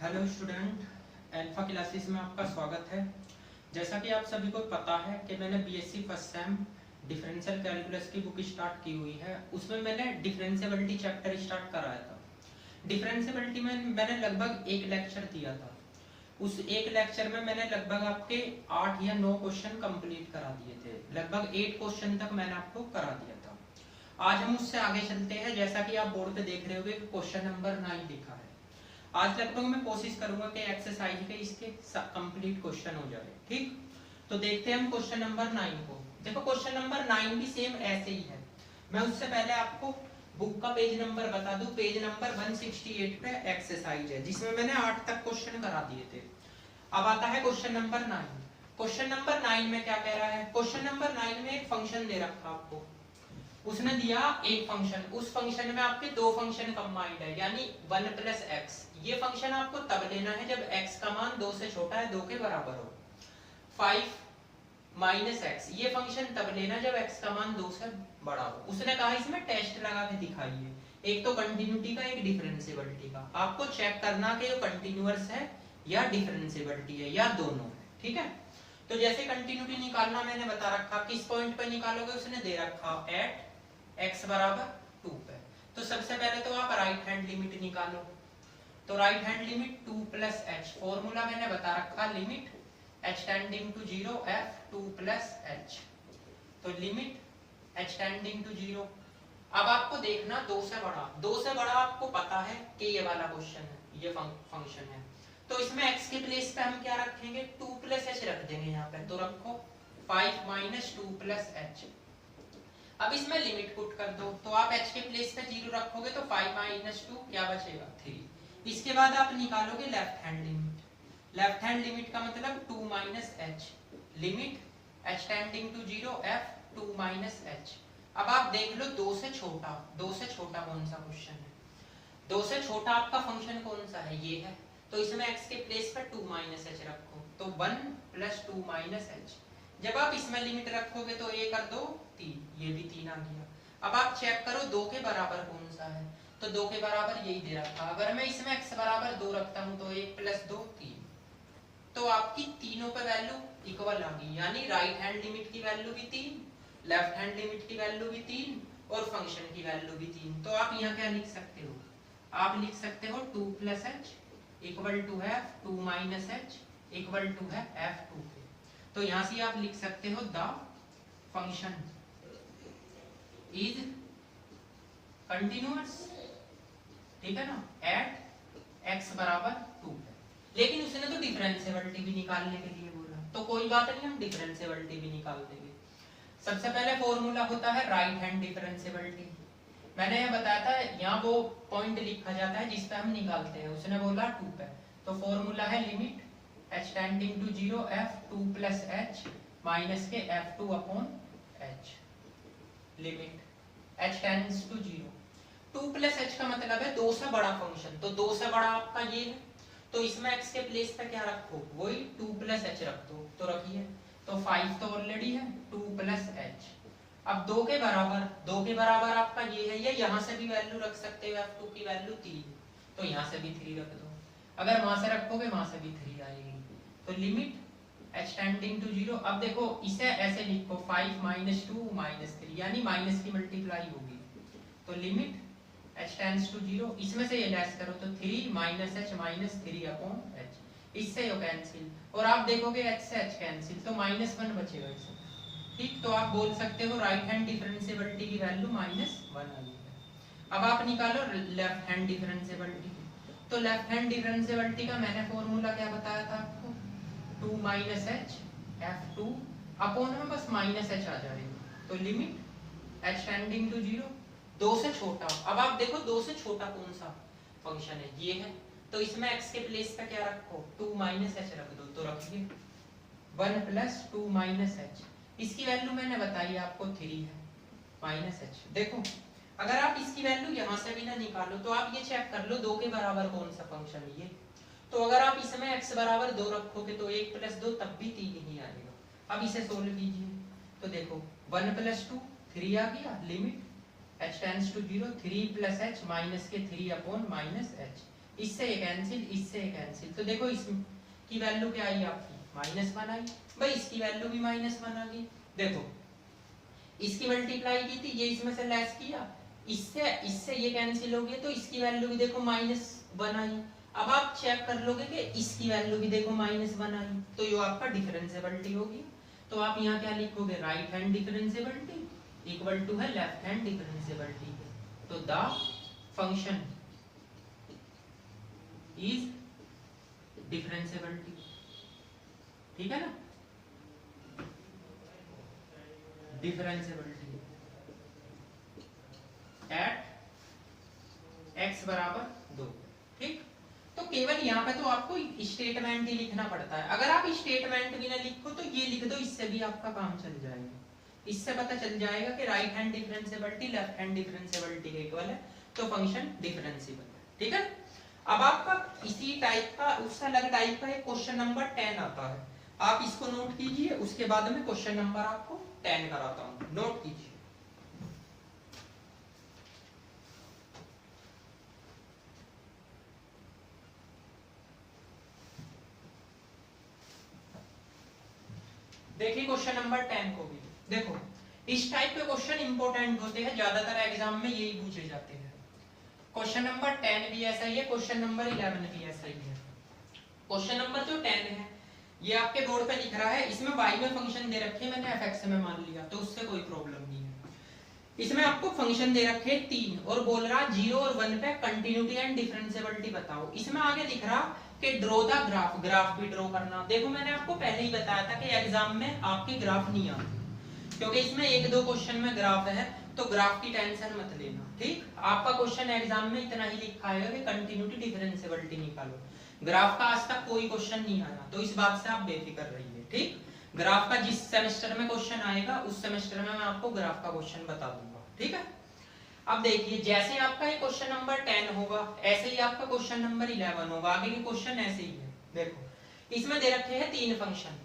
Hello student, alpha classes में आपका स्वागत है। जैसा कि आप सभी को पता है कि मैंने BSc first sem differential calculus की बुक स्टार्ट की हुई है। उसमें मैंने डिफरेंशियबिलिटी चैप्टर स्टार्ट कराया था। डिफरेंशियबिलिटी में मैंने लगभग एक लेक्चर दिया था। उस एक लेक्चर में मैंने लगभग आपके 8 या 9 क्वेश्चन कंप्लीट करा दिए थे। लगभग 8 क्वेश्चन तक मैंने आपको करा दिया था। आज हम उससे आगे चलते हैं। जैसा कि आप बोर्ड पे देख रहे होगे क्वेश्चन नंबर 9 लिखा है। आज लगभग मैं कोशिश करूंगा कि एक्सरसाइज के इसके कंप्लीट क्वेश्चन हो जाए। ठीक, तो देखते हैं हम क्वेश्चन नंबर 9 को। देखो क्वेश्चन नंबर 9 भी सेम ऐसे ही है। मैं उससे पहले आपको बुक का पेज नंबर बता दूं। पेज नंबर 168 पे एक्सरसाइज है जिसमें मैंने 8 तक क्वेश्चन करा दिए थे। अब आता है क्वेश्चन नंबर 9। क्वेश्चन नंबर 9 में क्या कह रहा है? क्वेश्चन नंबर 9 में एक फंक्शन दे रखा आपको। उसने दिया एक फंक्शन, उस फंक्शन में आपके दो फंक्शन कंबाइंड है यानी 1 प्लस एक्स। ये फंक्शन आपको तब लेना है जब x का मान 2 से छोटा है, 2 के बराबर हो। 5 माइनस एक्स, ये फंक्शन तब लेना जब x का मान 2 से बड़ा हो। उसने कहा इसमें टेस्ट लगा के दिखाइए, एक तो कंटिन्यूटी का, एक डिफरेंशिएबिलिटी का। आपको चेक करना कि ये कंटिन्यूअस है या डिफरेंशिएबिलिटी है या दोनों है। ठीक है, तो जैसे कंटिन्यूटी निकालना मैंने बता रखा, किस पॉइंट पर निकालोगे उसने दे रखा एट x बराबर 2 पे। तो सबसे पहले तो आप राइट हैंड लिमिट निकालो। तो right hand limit 2 plus H, formula मैंने बता रखा limit h tending to 0 f 2 plus H. तो लिमिट h टेंडिंग टू 0। अब आपको देखना 2 से बड़ा आपको पता है कि ये वाला क्वेश्चन है, ये फंक्शन है। तो इसमें x के प्लेस पे हम क्या रखेंगे? 2 प्लस एच रख देंगे यहाँ पे। तो रखो 5 माइनस 2 प्लस एच। अब इसमें लिमिट पुट कर दो। तो आप h के प्लेस पे 0 रखोगे तो 5 माइनस 2 क्या बचेगा? 3। इसके बाद आप निकालोगे left hand limit. Left hand limit का मतलब 2 minus H, limit h tending to 0 f 2 minus H. अब आप देख लो 2 से छोटा कौन सा क्वेश्चन है? 2 से छोटा आपका फंक्शन कौन सा है? ये है। तो इसमें x के प्लेस पर 2 माइनस एच रखो। तो 1 प्लस 2 माइनस एच। जब आप इसमें लिमिट रखोगे तो ये कर दो 3, ये भी 3 आ गया। अब आप चेक करो 2 के बराबर कौन सा है? तो 2 के बराबर यही दे रखा। अगर मैं इसमें x बराबर 2 रखता हूं तो 1 प्लस 2 3। तो आपकी तीनों पे वैल्यू इक्वल आ गई, यानी राइट हैंड लिमिट की वैल्यू भी 3, लेफ्ट हैंड लिमिट की वैल्यू भी 3 और फंक्शन की वैल्यू भी 3। तो आप यहाँ क्या लिख सकते हो? आप लिख सकते हो 2 प्लस एच इक्वल टू है 2 माइनस एच इक्वल टू है f2। तो यहां से आप लिख सकते हो द फंक्शन इज कंटिन्यूअस, ठीक है ना, एट x बराबर 2 है। लेकिन उसने तो डिफरेंशिएबिलिटी भी निकालने के लिए बोला, तो कोई बात नहीं, हम डिफरेंशिएबिलिटी भी निकाल देंगे। सबसे पहले फॉर्मूला होता है राइट हैंड डिफरेंशिएबिलिटी। मैंने ये बताया था, यहाँ वो पॉइंट लिखा जाता है जिस पे हम निकालते हैं। उसने बोला 2 पे, तो फॉर्मूला है limit h tending to 0 f 2 plus h minus के f2 upon h। Limit h tends to 0। 2 plus h का मतलब है 2 से बड़ा फंक्शन। तो 2 से बड़ा आपका ये है, तो इसमें x के प्लेस पे क्या रखो? वही 2 प्लस h रख दो। तो रखिए, तो 5 तो ऑलरेडी है, 2 प्लस h। अब 2 के बराबर आपका ये है, ये यहाँ से भी वैल्यू रख सकते हो। f2 की वैल्यू 3, तो यहाँ से भी 3 रख दो। अगर वहां से रखोगे वहां से भी 3 आएगी। तो लिमिट h टेंडिंग टू 0। अब देखो इसे ऐसे लिखो 5 माइनस 2 माइनस 3, यानी माइनस की मल्टीप्लाई होगी। तो लिमिट h टेंड्स टू 0, इसमें से ये लेस करो तो 3 minus h minus 3 upon h। इससे ये कैंसिल, और आप देखोगे h से h कैंसिल, तो -1 बचेगा इसमें। ठीक, तो आप बोल सकते हो राइट हैंड डिफरेंशिएबिलिटी की वैल्यू -1 आई है। अब आप निकालो लेफ्ट हैंड डिफरेंशिएबिलिटी। तो लेफ्ट हैंड डिफरेंशिएबिलिटी का मैंने फॉर्मूला क्या बताया था आपको? 2 माइनस एच f2 अपॉन में बस माइनस एच आ जाएगा। तो लिमिट h टेंडिंग टू 0, 2 से छोटा। अब आप देखो 2 से छोटा कौन सा फंक्शन है? ये है। तो इसमें x के प्लेस पे क्या रखो? 2 माइनस एच रख दो। तो रखिए 1 प्लस 2 माइनस एच। इसकी वैल्यू मैंने बताई आपको 3 है, माइनस एच। देखो अगर आप इसकी वैल्यू यहाँ से भी ना निकालो तो आप ये चेक कर लो 2 के बराबर कौन सा फंक्शन है ये। तो अगर आप इसमें x बराबर 2 रखोगे तो 1 प्लस 2 तब भी 3 ही आएगा। अब इसे सोल्व कीजिए। तो देखो 1 प्लस 2 3 आ गया, limit h tends to 0, 3 plus h minus के 3 अपॉन माइनस h। इससे ये कैंसिल, इससे ये कैंसिल, तो देखो इसकी वैल्यू क्या आई आपकी -1 आई भाई, इसकी वैल्यू भी -1 आ गई। देखो इसकी मल्टीप्लाई की थी, ये इसमें से लेस किया, इससे इससे ये कैंसिल हो गया, तो इसकी वैल्यू भी देखो -1 आई। अब आप चेक कर लोगे कि इसकी वैल्यू भी देखो -1 आई, तो ये आपका डिफरेंशियबिलिटी होगी। तो आप यहाँ क्या लिखोगे, right hand differentiability equal to है लेफ्ट हैंड डिफरेंशियबिलिटी। तो द फंक्शन इज डिफरेंशियबिलिटी, ठीक है ना, डिफरेंशियबिलिटी एट x बराबर 2, ठीक। तो केवल यहाँ पे तो आपको स्टेटमेंट ही लिखना पड़ता है। अगर आप स्टेटमेंट भी ना लिखो तो ये लिख दो, इससे भी आपका काम चल जाएगा। इससे पता चल जाएगा कि right hand differentiability left hand differentiability के इक्वल है, तो फंक्शन डिफरेंशिएबल है, ठीक है। अब आपका इसी टाइप का, उससे अलग टाइप का एक क्वेश्चन नंबर 10 आता है, आप इसको नोट कीजिए, उसके बाद में क्वेश्चन नंबर आपको 10 कराता हूं, नोट कीजिए। देखिए क्वेश्चन नंबर 10 को भी देखो, इस टाइप के क्वेश्चन इंपॉर्टेंट होते हैं, ज्यादातर एग्जाम में यही पूछे जाते हैं। क्वेश्चन नंबर 10 भी ऐसा ही है, क्वेश्चन नंबर 11 भी ऐसा ही है। क्वेश्चन नंबर जो 10 है ये आपके बोर्ड पे लिख रहा है, इसमें y में फंक्शन दे रखे हैं, मैंने fx में मान लिया, तो उससे कोई प्रॉब्लम नहीं है। इसमें आपको फंक्शन दे रखे हैं 3 और बोल रहा 0 और 1 पे कंटिन्यूटी एंड डिफरेंशियबिलिटी बताओ। इसमें आगे लिख रहा कि ड्रॉ द ग्राफ, ग्राफ भी ड्रॉ करना। देखो मैंने आपको पहले ही बताया था कि एग्जाम में आपके ग्राफ नहीं आते, क्योंकि इसमें 1-2 क्वेश्चन में ग्राफ है, तो ग्राफ की टेंशन मत लेना, ठीक। आपका क्वेश्चन एग्जाम में इतना ही लिखा आएगा कि कंटिन्यूटी डिफरेंशियबिलिटी निकालो। ग्राफ का आज तक कोई क्वेश्चन नहीं आया, तो इस बात से आप बेफिक्र रहिए, ठीक। ग्राफ का जिस सेमेस्टर में क्वेश्चन आएगा उस सेमेस्टर में मैं आपको ग्राफ का क्वेश्चन बता दूंगा, ठीक है। अब देखिए जैसे आपका ये क्वेश्चन नंबर 10 होगा, ऐसे ही आपका क्वेश्चन नंबर 11 होगा, आगे के क्वेश्चन ऐसे ही है। देखो इसमें दे रखे हैं 3 फंक्शन,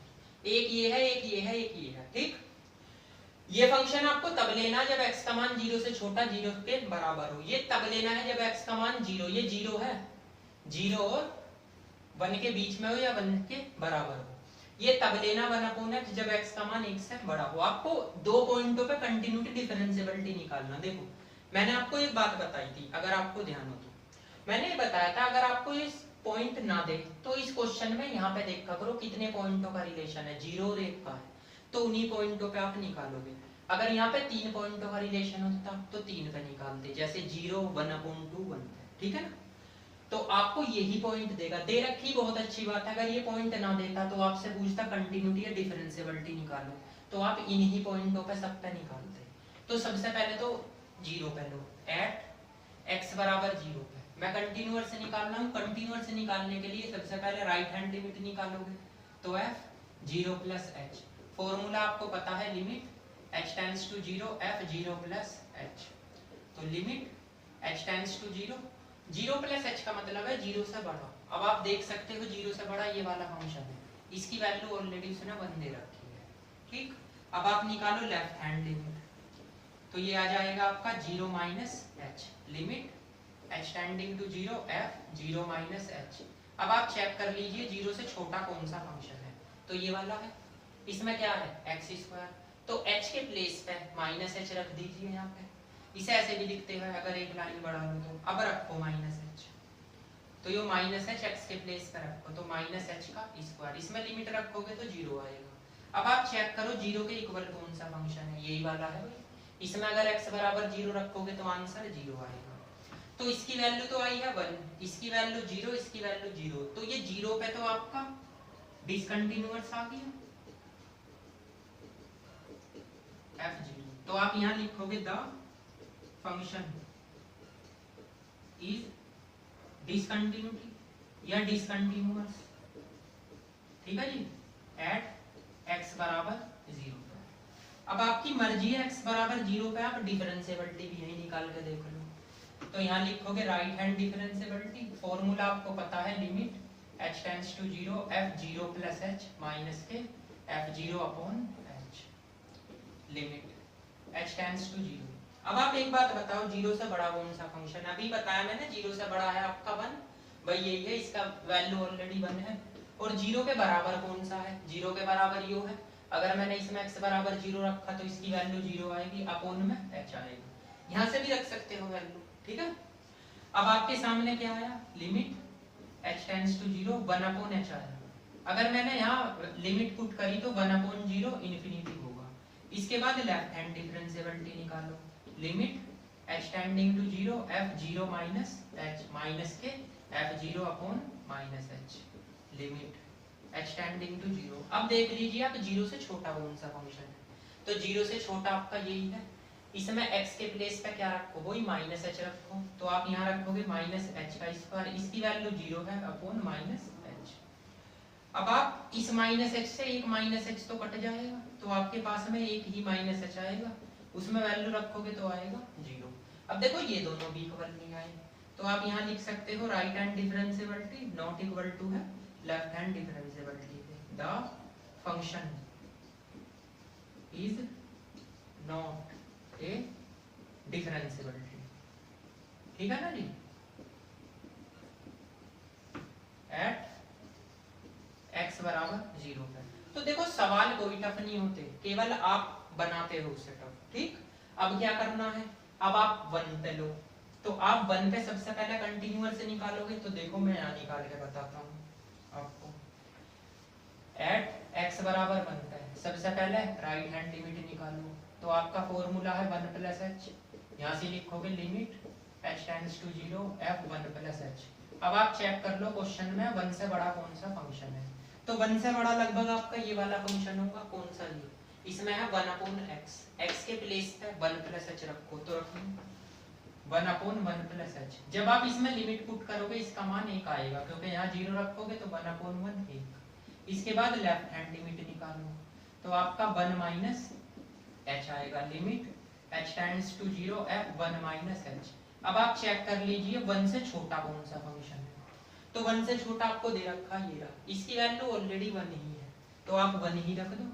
एक ये है, एक ये है, एक ये है, ठीक। ये फंक्शन आपको तब लेना जब x का मान 0 से छोटा 0 के बराबर हो। ये तब लेना है जब x का मान 0, ये 0 है, 0 और 1 के बीच में हो या 1 के बराबर हो। ये तब लेना 1/x जब x का मान 1 से बड़ा हो। आपको 2 पॉइंटों पे कंटिन्यूटी डिफरेंशियबिलिटी निकालना। देखो मैंने आपको एक बात बताई थी, अगर आपको ध्यान हो तो मैंने ये बताया था, अगर आपको ये पॉइंट ना दे तो इस क्वेश्चन में यहाँ पे देखा करो कितने पॉइंटों का रिलेशन है, 0 और 1 का है, तो उन्हीं पॉइंटों पे आप निकालोगे। अगर यहाँ पे 3 पॉइंटों का रिलेशन होता तो 3 पे निकालते, जैसे 0 1/2 1 पे, ठीक है ना। तो आपको यही पॉइंट देगा, दे रखी बहुत अच्छी बात है। अगर ये पॉइंट ना देता तो आपसे पूछता कंटिन्यूटी या डिफरेंशियबिलिटी निकालो, तो आप इन्हीं पॉइंटों पे सब पे निकालते। तो सबसे पहले तो 0 पे लो, एट x बराबर 0 पे मैं कंटिन्यूअस से निकाल रहा हूँ। कंटिन्यूअस से निकालने के लिए सबसे पहले राइट हैंड लिमिट निकालोगे, तो f 0 प्लस h, फॉर्मूला आपको पता है, limit h tends to 0 f 0 plus h। तो limit h tends to 0, 0 plus h का मतलब है 0 से बड़ा। अब आप देख सकते हो 0 से बड़ा ये वाला फंक्शन है, इसकी वैल्यू ऑलरेडी उसने 1 दे रखी है, ठीक। अब आप निकालो लेफ्ट हैंड लिमिट, तो ये आ जाएगा आपका 0 minus h, limit h tending to 0 f 0 minus h। अब आप चेक कर लीजिए 0 से छोटा कौन सा फंक्शन है, तो ये वाला है। इसमें क्या है x स्क्वायर, तो h के प्लेस पे माइनस h रख दीजिए यहाँ पे। इसे ऐसे भी लिखते हैं अगर एक लाइन बढ़ा लो तो, अब रखो माइनस h, तो ये माइनस h x के प्लेस पे रखो, तो माइनस h का स्क्वायर, इसमें लिमिट रखोगे तो 0 आएगा। अब आप चेक करो 0 के इक्वल कौन सा फंक्शन है, यही वाला है भाई। इसमें अगर x बराबर 0 रखोगे तो आंसर 0 आएगा। तो इसकी वैल्यू तो आई है 1, इसकी वैल्यू 0, इसकी वैल्यू 0, तो ये 0 पे तो आपका डिसकंटिन्यूअस आ गया f0। तो आप यहाँ लिखोगे द फंक्शन इज डिसकंटिन्यूटी या डिसकंटिन्यूअस, ठीक है जी, एट x बराबर 0 पे। अब आपकी मर्जी है x बराबर 0 पे आप डिफरेंशियबिलिटी भी यही निकाल के देख लो। तो यहाँ लिखोगे राइट हैंड डिफरेंशियबिलिटी, फॉर्मूला आपको पता है, limit h tends to 0 f 0 plus h minus के f 0 upon h, limit h tends to 0। अब आप एक बात बताओ 0 से बड़ा कौन सा फंक्शन है, अभी बताया मैंने 0 से बड़ा है आपका 1, भाई यही है, इसका वैल्यू ऑलरेडी 1 है। और 0 के बराबर कौन सा है? 0 के बराबर यो है। अगर मैंने इसमें x बराबर 0 रखा तो इसकी वैल्यू 0 आएगी, अपोन में h आएगा। यहाँ से भी रख सकते हो वैल्यू, ठीक है। अब आपके सामने क्या आया? Limit h tends to 0 1 upon h आया। अगर मैंने यहाँ लिमिट पुट करी तो 1 अपॉन 0 इन्फिनिटी होगा। इसके बाद लेफ्ट हैंड डिफरेंशिएबिलिटी निकालो। Limit h tending to 0 f 0 minus h minus के f 0 upon minus h। Limit h tending to 0। अब देख लीजिए आप 0 से छोटा कौन सा फंक्शन है, तो 0 से छोटा आपका यही है। इसमें x के प्लेस पे क्या रखो? वही माइनस h रखो, तो आप यहाँ रखोगे माइनस h का स्क्वायर, इसकी वैल्यू 0 है अपॉन माइनस h। अब आप इस माइनस h से एक माइनस h तो कट जाएगा, तो आपके पास में एक ही माइनस h आएगा, उसमें वैल्यू रखोगे तो आएगा 0। अब देखो ये दोनों भी इक्वल नहीं आए, तो आप यहाँ लिख सकते हो right hand differentiability not equal to है left hand differentiability. The function is not a differentiability, ठीक है ना जी। एट x बराबर 0 है। तो देखो सवाल कोई टफ नहीं होते, केवल आप बनाते हो उसे टफ, ठीक। अब क्या करना है? अब आप 1 पे लो, तो आप 1 पे सबसे पहले कंटिन्यूअस से निकालोगे, तो देखो मैं यहाँ निकाल के बताता हूँ आपको। एट x बराबर 1 पे सबसे पहले राइट हैंड लिमिट निकालो, तो आपका फॉर्मूला है 1 प्लस h। यहाँ से लिखोगे limit h tends to 0 f 1 plus h। अब आप चेक कर लो क्वेश्चन में 1 से बड़ा कौन सा फंक्शन है, तो 1 से बड़ा लगभग आपका ये वाला फंक्शन होगा। कौन सा? ये इसमें है 1 अपॉन x, x के प्लेस पे 1 प्लस h रखो, तो रखो 1 अपॉन 1 प्लस h। जब आप इसमें लिमिट पुट करोगे इसका मान 1 आएगा, क्योंकि यहाँ 0 रखोगे तो 1 अपॉन 1 1। इसके बाद लेफ्ट हैंड लिमिट निकालो, तो आपका 1 माइनस h आएगा। Limit h tends to 0 f 1 minus h। अब आप चेक कर लीजिए 1 से छोटा कौन सा फंक्शन है, तो 1 से छोटा आपको दे रखा ये रहा, इसकी वैल्यू ऑलरेडी 1 ही है, तो आप 1 ही रख दो,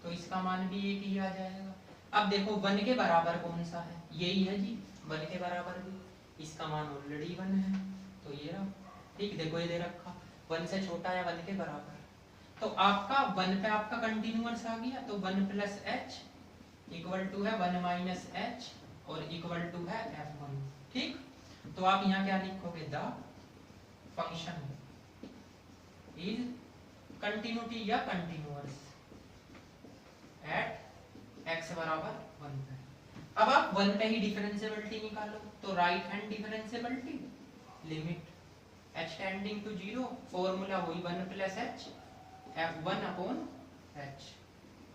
तो इसका मान भी 1 ही आ जाएगा। अब देखो 1 के बराबर कौन सा है? यही है जी 1 के बराबर भी, इसका मान ऑलरेडी 1 है, तो ये रहा, ठीक। देखो ये दे रखा 1 से छोटा या 1 के बराबर, तो आपका 1 पे आपका कंटिन्यूअस आ गया, तो 1 प्लस h इक्वल टू है 1 माइनस h और इक्वल टू है f1, ठीक। तो आप यहाँ क्या लिखोगे? द फंक्शन इज कंटिन्यूटी या कंटिन्यूअस एट x बराबर 1 पे। अब आप 1 पे ही डिफरेंशिएबिलिटी निकालो, तो right hand differentiability limit h tending to 0, formula वही 1 plus h f1 upon h,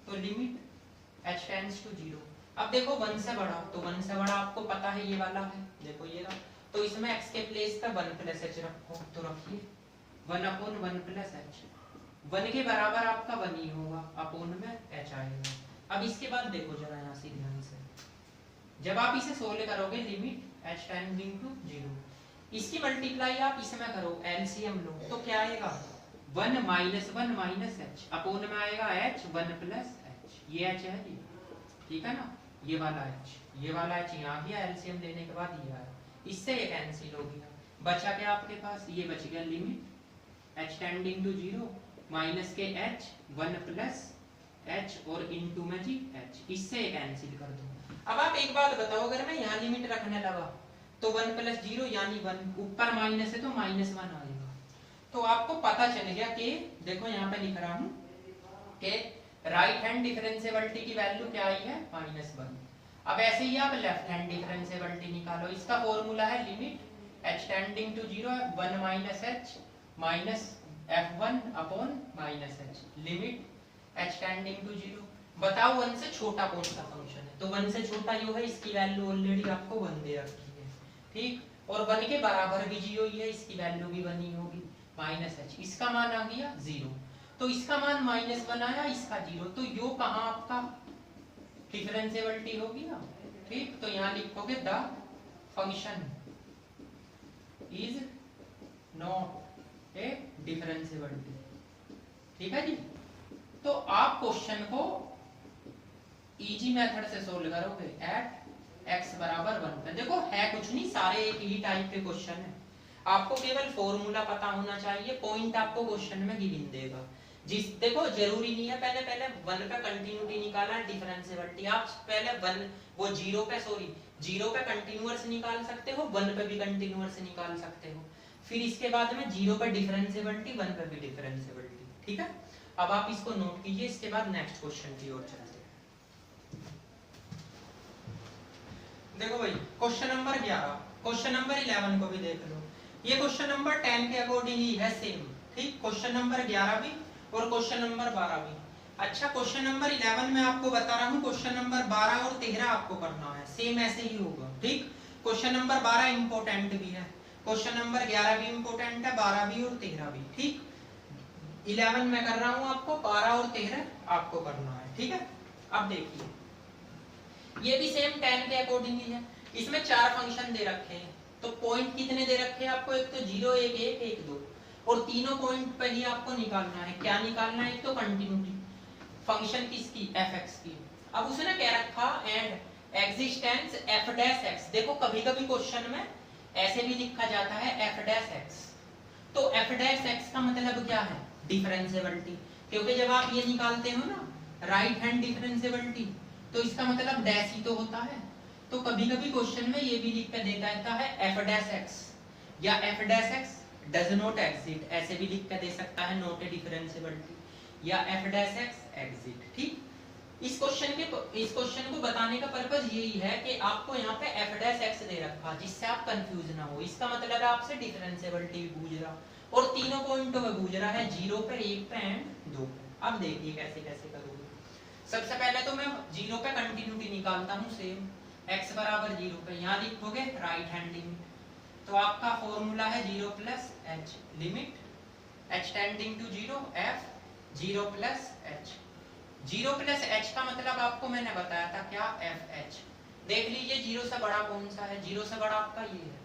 तो लिमिट h टेंड्स टू 0। अब देखो 1 से बड़ा, तो 1 से बड़ा आपको पता है ये वाला है, देखो ये रहा, तो इसमें x के प्लेस पे 1 प्लस h रखो, तो रखिए 1 अपॉन 1 प्लस h। 1 के बराबर आपका 1 ही होगा, अपॉन में h आएगा। अब इसके बाद देखो जरा यहाँ से ध्यान से, जब आप इसे सोल्व करोगे लिमिट h टेंडिंग टू 0, इसकी मल्टीप्लाई आप इसमें करो, एलसीएम लो, तो क्या आएगा? 1 माइनस 1 माइनस h, अपॉन में आएगा h 1 प्लस h। ये h है जी, ठीक है ना, ये वाला h, ये वाला h यहाँ गया, एलसीएम लेने के बाद ये आया, इससे ये कैंसिल हो गया, बचा क्या आपके पास? ये बच गया limit h tending to 0 minus के h 1 प्लस h और इनटू में जी h, इससे ये कैंसिल कर दो। अब आप एक बात बताओ, अगर मैं यहाँ लिमिट रखने लगा तो 1 प्लस 0 यानी 1, ऊपर माइनस है तो माइनस 1 आएगा। तो आपको पता चल गया कि देखो यहाँ पे लिख रहा हूँ कि राइट हैंड डिफरेंशिएबिलिटी की वैल्यू क्या आई है? -1। अब ऐसे ही आप लेफ्ट हैंड डिफरेंशिएबिलिटी निकालो, इसका फॉर्मूला है limit h tending to 0 1 minus h minus f1 upon minus h, limit h tending to 0। बताओ 1 से छोटा कौन सा फंक्शन है? तो 1 से छोटा यो है, इसकी वैल्यू ऑलरेडी आपको 1 दे रखी है, ठीक। और 1 के बराबर भी जी हुई है, इसकी वैल्यू भी 1 ही होगी, माइनस h, इसका मान आ गया 0, तो इसका मान -1 आया, इसका 0, तो यो कहाँ आपका डिफरेंशिएबिलिटी होगी ना, ठीक। तो यहाँ लिखोगे the function is not a differentiability, ठीक है जी। तो आप क्वेश्चन को इजी मेथड से सोल्व करोगे एट x बराबर 1 पे। देखो है कुछ नहीं, सारे एक ही टाइप के क्वेश्चन है। आपको केवल फॉर्मूला पता होना चाहिए, पॉइंट आपको क्वेश्चन में गिवन देगा। जिस देखो जरूरी नहीं है पहले वन पे कंटिन्यूटी निकालना, डिफरेंशिएबिलिटी आप पहले वन वो जीरो पे कंटिन्यूअस निकाल सकते हो, वन पे भी कंटिन्यूअस निकाल सकते हो, फिर इसके बाद में जीरो पे डिफरेंशिएबिलिटी, वन पे भी डिफरेंशिएबिलिटी। ठीक है, अब आप इसको नोट कीजिए, इसके बाद नेक्स्ट क्वेश्चन की ओर चलते हैं। देखो भाई क्वेश्चन नंबर 11, क्वेश्चन नंबर 11 को भी देख लो, ये क्वेश्चन नंबर 10 के अकॉर्डिंग ही है सेम। ठीक, क्वेश्चन नंबर 11 भी और क्वेश्चन नंबर 12 भी। अच्छा क्वेश्चन नंबर 11 में आपको बता रहा हूँ, क्वेश्चन नंबर 12 और 13 आपको करना है, सेम ऐसे ही होगा। ठीक, क्वेश्चन नंबर 12 इंपॉर्टेंट भी है, क्वेश्चन नंबर 11 भी इंपॉर्टेंट है, 12 भी और 13 भी। ठीक, 11 में कर रहा हूँ आपको, 12 और 13 आपको करना है। ठीक है, अब देखिए ये भी सेम 10 के अकॉर्डिंग ही है, इसमें 4 फंक्शन दे रखे हैं, तो पॉइंट कितने दे रखे हैं आपको, एक तो 0 1 1 1 2, और तीनों पॉइंट पे ही आपको निकालना है। क्या निकालना है, एक तो कंटिन्यूटी फंक्शन किसकी, fx की। अब उसने क्या रखा, and existence f dash x। देखो कभी कभी क्वेश्चन में ऐसे भी लिखा जाता है f डैश x, तो f डैश x का मतलब क्या है, डिफरेंशिएबिलिटी, क्योंकि जब आप ये निकालते हो ना राइट हैंड डिफरेंशिएबिलिटी, तो इसका मतलब डैश ही तो होता है। तो कभी कभी क्वेश्चन में ये भी लिख के देता है f डैश x या f dash x does not exit, ऐसे भी लिख के दे सकता है, नॉट ए डिफरेंशिएबिलिटी, या f डैश x एग्जिट। ठीक, इस क्वेश्चन को बताने का पर्पस यही है कि आपको यहाँ पे f डैश x दे रखा, जिससे आप कंफ्यूज ना हो। इसका मतलब है आपसे डिफरेंशिएबिलिटी भी पूछ रहा और तीनों पॉइंटों में पूछ रहा है, 0 पे 1 पे एंड 2 पे। अब देखिए कैसे कैसे करोगे। सबसे पहले तो मैं 0 पे कंटिन्यूटी निकालता हूँ, सेम x बराबर 0 पे, यहाँ लिखोगे राइट हैंड लिमिट, तो आपका फॉर्मूला है 0 plus h, limit h tending to 0 f 0 plus h। 0 plus h का मतलब आपको मैंने बताया था क्या, fh। देख लीजिए 0 से बड़ा कौन सा है, 0 से बड़ा आपका ये है,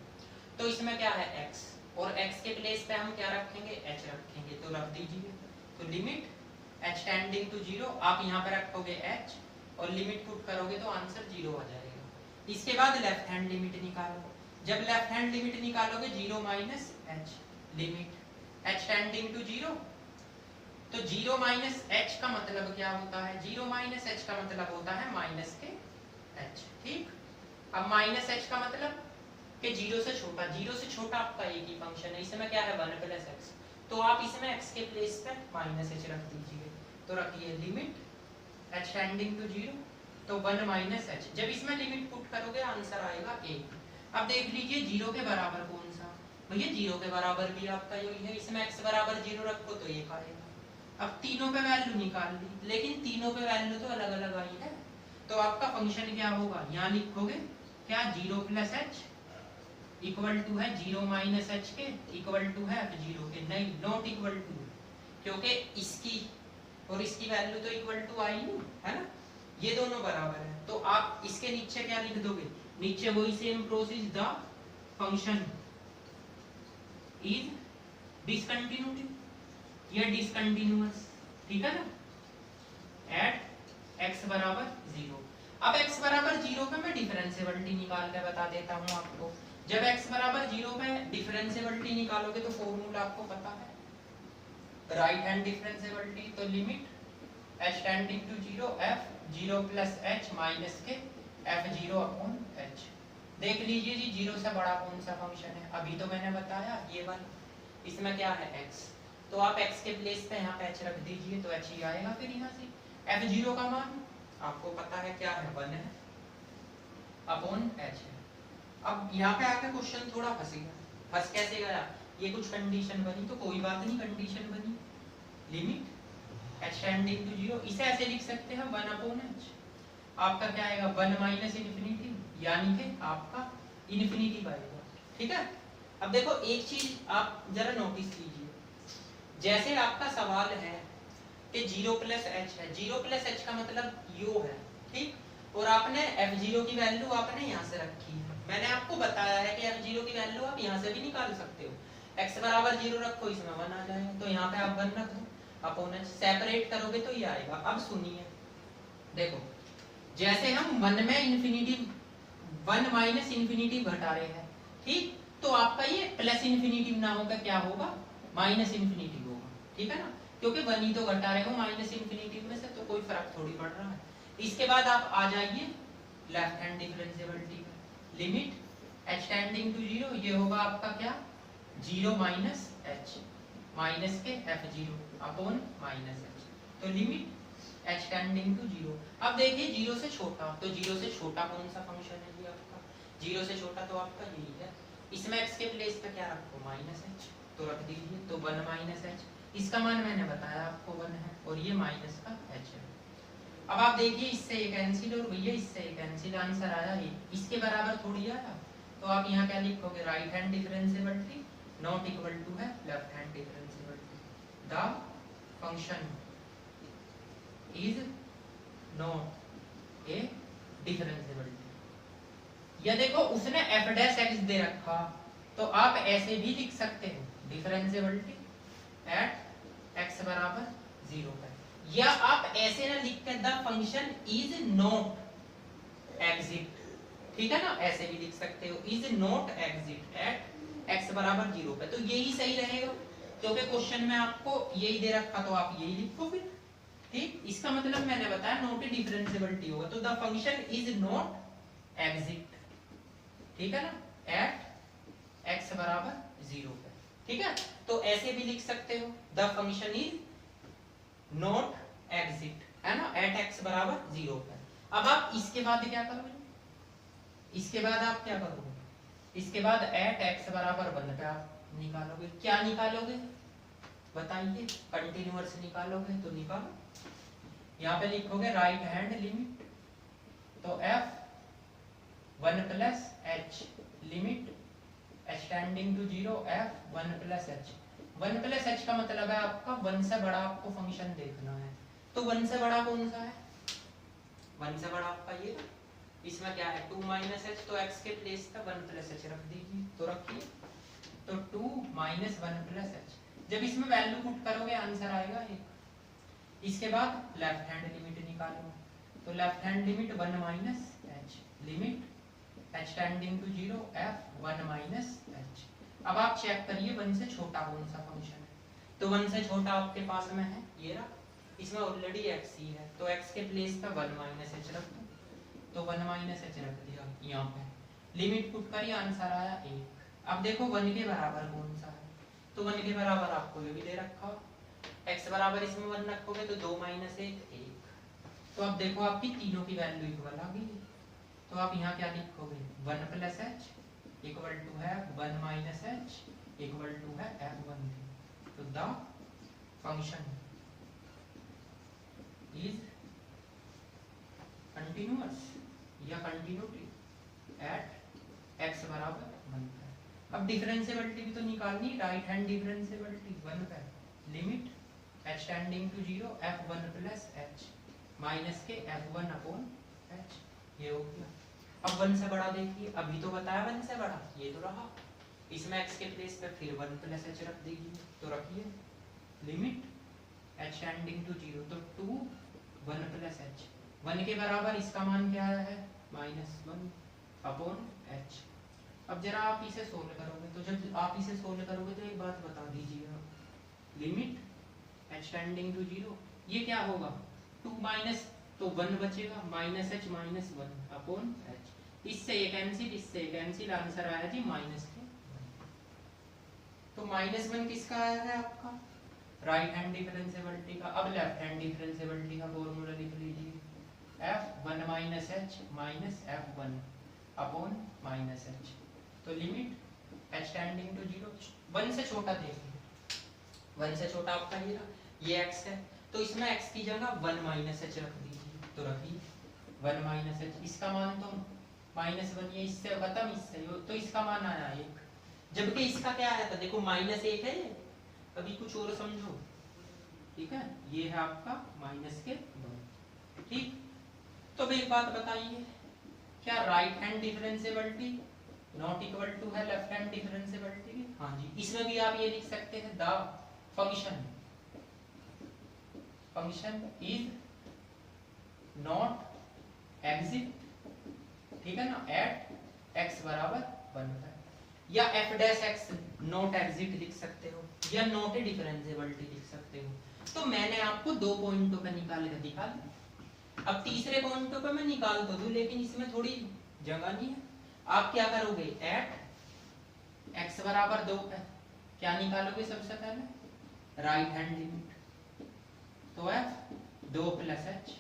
तो इसमें क्या है x, और x के प्लेस पे हम क्या रखेंगे, h रखेंगे, तो रख दीजिए। तो लिमिट h टेंडिंग टू 0, आप यहाँ पे रखोगे h और लिमिट पुट करोगे तो आंसर 0 आ जाएगा। इसके बाद लेफ्ट हैंड लिमिट निकालो, जब लेफ्ट हैंड लिमिट निकालोगे 0 minus h, limit h tending to 0, तो 0 माइनस h का मतलब क्या होता है, 0 माइनस h का मतलब होता है माइनस के h। ठीक, अब माइनस h का मतलब कि 0 से छोटा, 0 से छोटा आपका एक ही फंक्शन है, इसमें क्या है 1 प्लस x, तो आप इसमें x के प्लेस पे माइनस h रख दीजिए, तो रखिए लिमिट h टेंडिंग टू 0, तो 1 माइनस h। जब इसमें लिमिट पुट करोगे आंसर आएगा 1। अब देख लीजिए 0 के बराबर कौन सा, भैया 0 के बराबर भी आपका यही है, इसमें x बराबर 0 रखो तो 1 आएगा। अब तीनों पे वैल्यू निकाल ली, लेकिन तीनों पे वैल्यू तो अलग अलग आई है, तो आपका फंक्शन क्या होगा, यहाँ लिखोगे क्या 0 प्लस h इक्वल टू है 0 माइनस h के, इक्वल टू है f0 के, नहीं नॉट इक्वल टू, क्योंकि इसकी और इसकी वैल्यू तो इक्वल टू आई नहीं है ना, ये दोनों बराबर है। तो आप इसके नीचे क्या लिख दोगे, नीचे वही same process, the function is discontinuity या डिसकंटिन्यूअस, ठीक है ना, एट x बराबर 0। अब x बराबर 0 पे मैं डिफरेंशिएबिलिटी निकाल के बता देता हूँ आपको। जब x बराबर 0 पे डिफरेंशिएबिलिटी निकालोगे तो फॉर्मूला आपको पता है, राइट हैंड डिफरेंशिएबिलिटी, तो limit h tending to 0 f 0 plus h minus के f0 अपॉन h। देख लीजिए जी 0 से बड़ा कौन सा फंक्शन है, अभी तो मैंने बताया ये वाला, इसमें क्या है x, तो आप x के प्लेस पे यहाँ पे h रख दीजिए, तो h ही आएगा। फिर यहाँ से f0 का मान आपको पता है क्या है, 1 है अपॉन h है। अब यहाँ पे आके क्वेश्चन थोड़ा फंसेगा, फंस कैसे गया, ये कुछ कंडीशन बनी, तो कोई बात नहीं, कंडीशन बनी, लिमिट h टेंडिंग टू 0, इसे ऐसे लिख सकते हैं 1 अपॉन h, आपका क्या आएगा 1 माइनस इन्फिनिटी, यानी कि आपका इन्फिनिटी पाएगा। ठीक है, अब देखो एक चीज आप जरा नोटिस कीजिए, जैसे आपका सवाल है कि 0 प्लस h है, 0 प्लस h का मतलब यो है, ठीक, और आपने f0 की वैल्यू आपने यहाँ से रखी है, मैंने आपको बताया है कि f0 की वैल्यू आप यहाँ से भी निकाल सकते हो, x बराबर 0 रखो, इसमें 1 आ जाएगा, तो यहाँ पे आप 1 रख दो अपॉन h, सेपरेट करोगे तो ये आएगा। अब सुनिए, देखो जैसे हम 1 में इन्फिनिटी 1 माइनस इन्फिनिटी घटा रहे हैं, ठीक, तो आपका ये प्लस इन्फिनिटी ना होगा, क्या होगा, माइनस इन्फिनिटी होगा, ठीक है ना, क्योंकि 1 ही तो घटा रहे हो माइनस इन्फिनिटी में से, तो कोई फर्क थोड़ी पड़ रहा है। इसके बाद आप आ जाइए लेफ्ट हैंड डिफरेंशिएबिलिटी में, लिमिट एच टेंडिंग टू 0, ये होगा आपका क्या, 0 माइनस एच, माइनस के f0 अपॉन माइनस एच, तो लिमिट एच टेंडिंग टू 0। अब देखिए 0 से छोटा, तो 0 से छोटा कौन सा फंक्शन है ये आपका, 0 से छोटा तो आपका यही है, इसमें x के प्लेस पे क्या रखो, माइनस एच, तो रख दीजिए, तो 1 माइनस एच, इसका मान मैंने बताया आपको 1 है, और ये माइनस का h है। अब आप देखिए इससे ये कैंसिल और भैया इससे ये कैंसिल, आंसर आया ये, इसके बराबर थोड़ी आया, तो आप यहाँ क्या लिखोगे, right hand differentiability not equal to है left hand differentiability, the function is not a differentiability. या देखो उसने f डैश x दे रखा, तो आप ऐसे भी लिख सकते हो, डिफरेंशिएबिलिटी एट x बराबर 0 पर, या आप ऐसे ना लिख कर the function is not exist, ठीक है ना, ऐसे भी लिख सकते हो, is not exist at x बराबर 0 पे, तो यही सही रहेगा, क्योंकि क्वेश्चन में आपको यही दे रखा, तो आप यही लिखो फिर, ठीक। इसका मतलब मैंने बताया नॉट डिफरेंशिएबिलिटी होगा, तो the function is not exist, ठीक है ना, एट x बराबर 0 पे, ठीक है, तो ऐसे भी लिख सकते हो, the function is not exit, है ना, एट x बराबर 0 पे। अब आप इसके बाद क्या करोगे, इसके बाद आप क्या करोगे, इसके बाद एट x बराबर 1 पे आप निकालोगे, क्या निकालोगे बताइए, कंटिन्यूअस निकालोगे, तो निकालो, यहाँ पे लिखोगे राइट हैंड लिमिट, तो f 1 plus h limit h tending to 0 f 1 plus h, 1 plus h का मतलब है आपका 1 से बड़ा आपको फंक्शन देखना है, तो 1 से बड़ा कौन सा है, 1 से बड़ा आपका ये, इसमें क्या है 2 माइनस h, तो x के प्लेस पे 1 प्लस h रख दीजिए, तो रखिए, तो 2 माइनस 1 प्लस h, जब इसमें वैल्यू पुट करोगे आंसर आएगा 1। इसके बाद लेफ्ट हैंड लिमिट निकालो, तो left hand limit 1 minus h limit h tending to 0 f 1 minus h। अब आप चेक करिए 1 से छोटा कौन सा फंक्शन है, तो 1 से छोटा आपके पास में है ये रहा, इसमें ऑलरेडी x ही है, तो x के प्लेस पे 1 माइनस h रख दो, तो 1 माइनस h रख दिया यहाँ पे, लिमिट पुट करिए, आंसर आया 1। अब देखो 1 के बराबर कौन सा है, तो 1 के बराबर आपको ये भी दे रखा, x बराबर इसमें 1 रखोगे तो 2 माइनस 1 1, तो अब देखो आपकी तीनों की वैल्यू इक्वल आ गई, तो आप यहाँ क्या लिखोगे 1 प्लस h इक्वल टू है 1 माइनस h इक्वल टू है f1, तो द फंक्शन इज कंटिन्यूअस या कंटिन्यूटी एट x बराबर 1 पे। अब डिफरेंशिएबिलिटी भी तो निकालनी, राइट हैंड डिफरेंशिएबिलिटी 1 पे, limit h tending to 0 f1 plus h minus के f1 अपॉन h, ये हो गया। अब 1 से बड़ा देखिए, अभी तो बताया 1 से बड़ा, ये तो रहा, इसमें x के प्लेस पे फिर 1 प्लस h रख दीजिए, तो रखिए, लिमिट h टेंडिंग टू 0, तो 2 1 प्लस h, 1 के बराबर इसका मान क्या है -1 अपॉन h। अब जरा आप इसे सोल्व करोगे, तो जब आप इसे सोल्व करोगे तो एक बात बता दीजिए आप, लिमिट h टेंडिंग टू 0, ये क्या होगा 2 माइनस, तो 1 बचेगा, minus h minus 1 upon h, इससे ये कैंसिल, इससे ये कैंसिल, आंसर आया जी -1। तो -1 किसका आया है आपका, राइट हैंड डिफरेंशिएबिलिटी का। अब लेफ्ट हैंड डिफरेंशिएबिलिटी का फॉर्मूला लिख लीजिए, f1 minus h minus f1 upon minus h, तो लिमिट h टेंडिंग टू 0, 1 से छोटा देखिए, 1 से छोटा आपका ये x है, तो इसमें x की जगह 1 माइनस h रख दीजिए, तो रखिए 1 माइनस h, इसका मान तो -1, ये इससे खत्म, इससे तो इसका मान आया 1, जबकि इसका क्या आया था देखो -1 है ये, अभी कुछ और समझो, ठीक है, ये है आपका -2, ठीक। तो अब एक बात बताइए, क्या right hand differentiability not equal to है लेफ्ट हैंड डिफरेंशिएबिलिटी की? हाँ जी, इसमें भी आप ये लिख सकते हैं the function is not exist, ठीक है ना, एट x बराबर 1 पर, या F dash x not exit लिख सकते हो, या नॉट ए डिफरेंशिएबिलिटी लिख सकते हो। तो मैंने आपको 2 पॉइंटों पे निकाल के दिखा दिया। अब तीसरे पॉइंटों पे मैं निकाल तो दूं, लेकिन इसमें थोड़ी जगह नहीं है। आप क्या करोगे, एट एक्स बराबर 2 पे क्या निकालोगे, सबसे पहले राइट हैंड लिमिट। तो F 2 plus H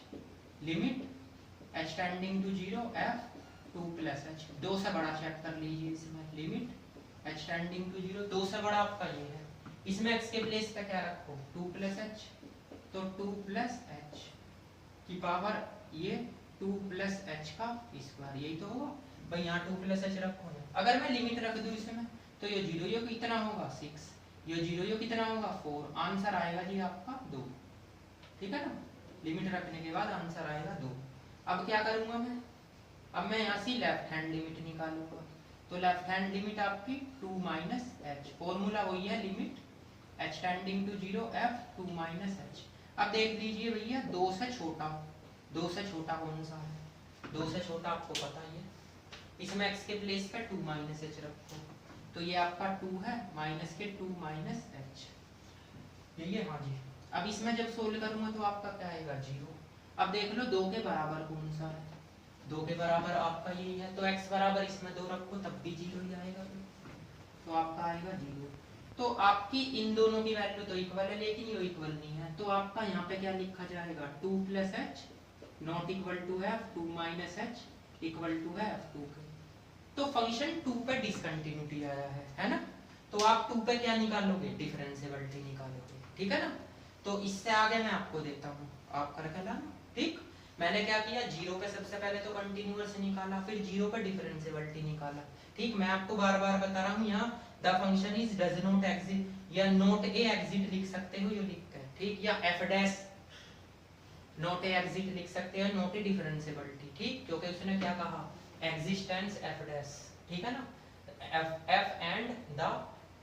limit H tending to 0 F 2 plus H, 2 से बड़ा चेक कर लीजिए इसमें, लिमिट एच टेंडिंग टू 0, 2 से बड़ा आपका ये है। इसमें x के प्लेस पे क्या रखो, 2 प्लस एच, तो 2 प्लस एच की पावर ये 2 प्लस एच का स्क्वायर, यही तो होगा भाई। यहाँ 2 प्लस एच रखो ना। अगर मैं लिमिट रख दूं इसमें तो ये 0 यो कितना होगा 6, ये 0 यो कितना होगा 4, आंसर आएगा जी आपका 2। ठीक है ना, लिमिट रखने के बाद आंसर आएगा 2। अब क्या करूंगा मैं, अब मैं यहाँ से लेफ्ट हैंड लिमिट निकालूंगा। तो लेफ्ट हैंड लिमिट आपकी 2 माइनस एच, फॉर्मूला वही है limit H tending to 0 F 2 minus H. अब देख लीजिए भैया 2 से छोटा, 2 से छोटा कौन सा है, 2 से छोटा आपको पता ही है। इसमें x के प्लेस पे 2 माइनस एच रखो, तो ये आपका 2 है माइनस के 2 माइनस एच, यही है। हाँ जी, अब इसमें जब सोल्व करूंगा तो आपका क्या आएगा 0। अब देख लो 2 के बराबर कौन सा है, 2 के बराबर आपका यही है। तो x बराबर इसमें 2 रखो तब भी 0 ही आएगा, तो आपका आएगा 0। तो आपकी इन दोनों की वैल्यू तो इक्वल है, लेकिन ये इक्वल नहीं है। तो आपका यहाँ पे क्या लिखा जाएगा, 2 plus H not equal to F 2 minus H equal to है एफ 2 के। तो फंक्शन 2 पे डिसकंटिन्यूटी आया है ना। तो आप 2 पे क्या निकालोगे, डिफरेंशिएबिलिटी निकालोगे। ठीक है ना, तो इससे आगे मैं आपको देता हूँ, आप करके लाना। ठीक, मैंने क्या किया, 0 पे सबसे पहले तो कंटिन्यूअस निकाला, फिर 0 पे डिफरेंशिएबिलिटी निकाला। ठीक, मैं आपको बार बार बता रहा हूँ, यहाँ the function is does not exit या नॉट ए एग्जिट लिख सकते हो, ये लिखते हैं। ठीक, या F dash not a exit लिख सकते हैं, नॉट ए डिफरेंशिएबिलिटी। ठीक, क्योंकि उसने क्या कहा, एग्जिस्टेंस एफ डैश। ठीक है ना, F and the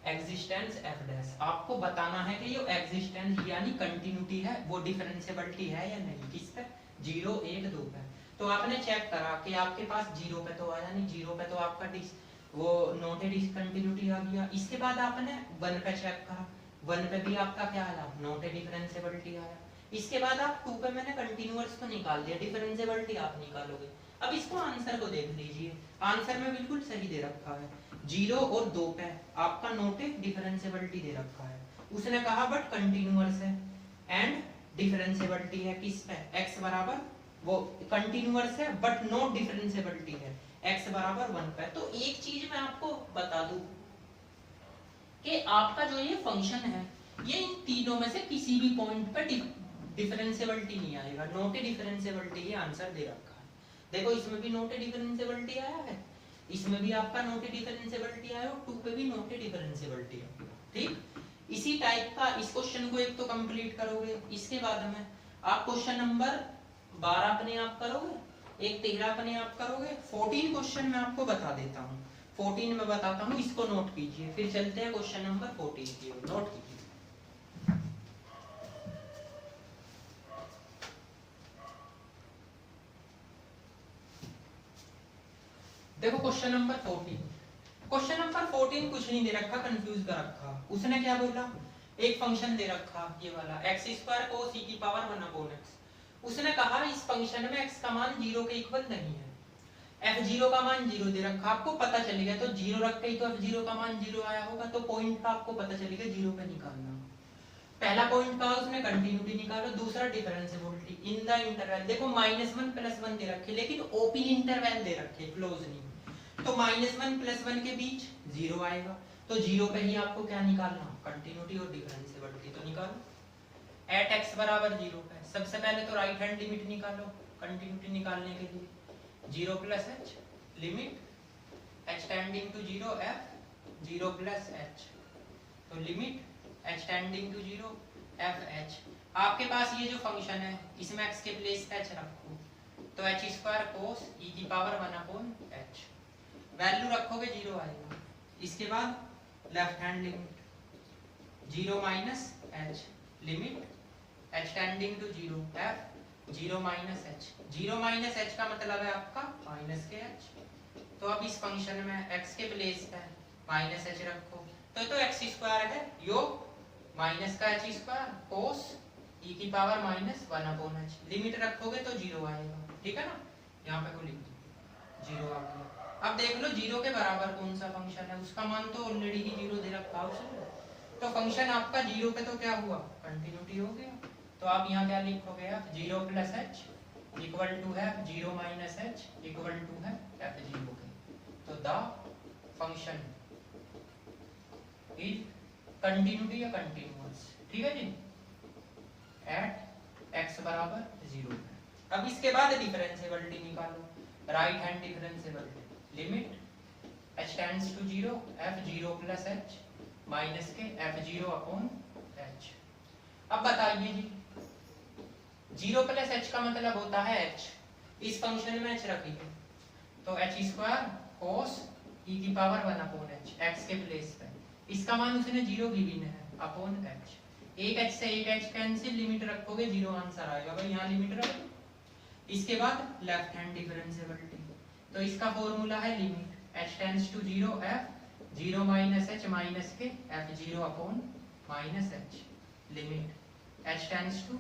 existence F dash, आपको बताना है कि ये एग्जिस्टेंस यानी कंटिन्यूटी है, वो डिफरेंशिएबिलिटी है या नहीं, किस पे, 0 1 2 पे। तो आपने चेक करा कि आपके पास 0 पे तो आया नहीं, 0 पे तो आपका वो नॉट ए डिसकंटिन्यूटी आ गया। इसके बाद आपने 1 पे चेक करा, 1 पे भी आपका क्या आया, नॉट ए डिफरेंशिएबिलिटी आया। इसके बाद आप 2 पे मैंने कंटीन्यूअस को निकाल दिया, डिफरेंशिएबिलिटी आप निकालोगे। अब इसको आंसर को देख लीजिए, आंसर में बिल्कुल सही दे रखा है, 0 और 2 पे आपका नॉट ए डिफरेंशिएबिलिटी दे रखा है। उसने कहा बट कंटीन्यूअस है एंड डिफरेंशिएबिलिटी है किस पे, x बराबर, वो कंटीन्यूअस है बट नॉट डिफरेंशिएबिलिटी है x बराबर 1 पे। तो एक चीज मैं आपको बता दूं कि आपका जो ये फंक्शन है, ये इन तीनों में से किसी भी पॉइंट पे डिफरेंशिएबिलिटी नहीं आएगा, नॉट ए डिफरेंशिएबिलिटी ये आंसर दे रखा है। देखो इसमें भी नॉट ए डिफरेंशिएबिलिटी आया है, इसमें भी आपका नॉट ए डिफरेंशिएबिलिटी आया और 2 पे भी नॉट ए डिफरेंशिएबिलिटी है। ठीक, इसी टाइप का इस क्वेश्चन को एक तो कंप्लीट करोगे, इसके बाद में आप क्वेश्चन नंबर 12 अपने आप करोगे, एक 13 अपने आप करोगे, 14 क्वेश्चन मैं आपको बता देता हूँ, 14 में बताता हूँ, इसको नोट कीजिए, फिर चलते हैं क्वेश्चन नंबर 14 की ओर, नोट कीजिए। देखो क्वेश्चन नंबर 14, क्वेश्चन नंबर 14 कुछ नहीं दे रखा, कंफ्यूज कर रखा। उसने क्या बोला, एक फंक्शन दे रखा ये वाला x² cos e की पावर 1/x। उसने कहा इस फंक्शन में x का मान 0 के इक्वल नहीं है, f0 का मान 0 दे रखा, आपको पता चल गया। तो 0 रख के ही तो f0 का मान 0 आया होगा, तो पॉइंट का आपको पता चलेगा 0 पे निकालना। पहला पॉइंट कहा उसने, कंटिन्यूटी निकालो, दूसरा डिफरेंशिएबिलिटी इन द इंटरवल। देखो -1 + 1 दे रखे, लेकिन ओपन इंटरवल दे रखे, क्लोज नहीं। तो -1 + 1 के बीच 0 आएगा, तो 0 पे ही आपको क्या निकालना, कंटिन्यूटी और डिफरेंशिएबिलिटी। तो निकालो एट x बराबर 0 पे, सबसे पहले तो राइट हैंड लिमिट निकालो कंटिन्यूटी निकालने के लिए, 0 + h limit h tending to 0 f 0 + h, तो limit h tending to 0 f h। आपके पास ये जो फंक्शन है, इसमें x के प्लेस पे h रखो, तो h² cos e की पावर 1/h, वैल्यू रखोगे 0 आएगा। इसके बाद left hand limit 0 - h limit h tending to 0 f 0 - h, 0 - h का मतलब है आपका -h। तो अब इस फंक्शन में x के प्लेस पे माइनस एच रखो तो एक्स स्क्वायर है योग माइनस का एच स्क्वायर कोस ई की पावर माइनस 1/h। लिमिट रखोगे तो 0 आएगा, ठीक है ना। यहाँ पे को लिख दो 0 आ गया। अब देख लो 0 के बराबर कौन सा फंक्शन है, उसका मान तो ऑलरेडी ही 0 दे रखा है उसने, तो फंक्शन आपका 0 पे तो क्या हुआ कंटिन्यूटी हो गया। तो आप यहाँ क्या लिखोगे आप 0 प्लस एच इक्वल टू है 0 माइनस एच इक्वल टू है f0 के। तो द फंक्शन इज कंटिन्यूटी या कंटिन्यूअस, ठीक है जी, एट x बराबर 0। अब इसके बाद डिफरेंशिएबिलिटी निकालो, right hand differentiability limit h tends to 0 f0 plus h minus के f0 अपॉन h। अब बताइए जी 0 प्लस h का मतलब होता है h, इस फंक्शन में h रखिए तो h स्क्वायर कोस e की पावर 1/h x के प्लेस पे, इसका मान उसने 0 गिवन है अपॉन h। एक h से एक h कैंसिल, लिमिट रखोगे 0 आंसर आएगा भाई, यहाँ लिमिट रखो। इसके बाद लेफ्ट हैंड डिफरेंशिएबिलिटी, तो इसका फॉर्मूला है limit h tends to 0 f 0 minus h minus के f0 upon minus h limit h tends to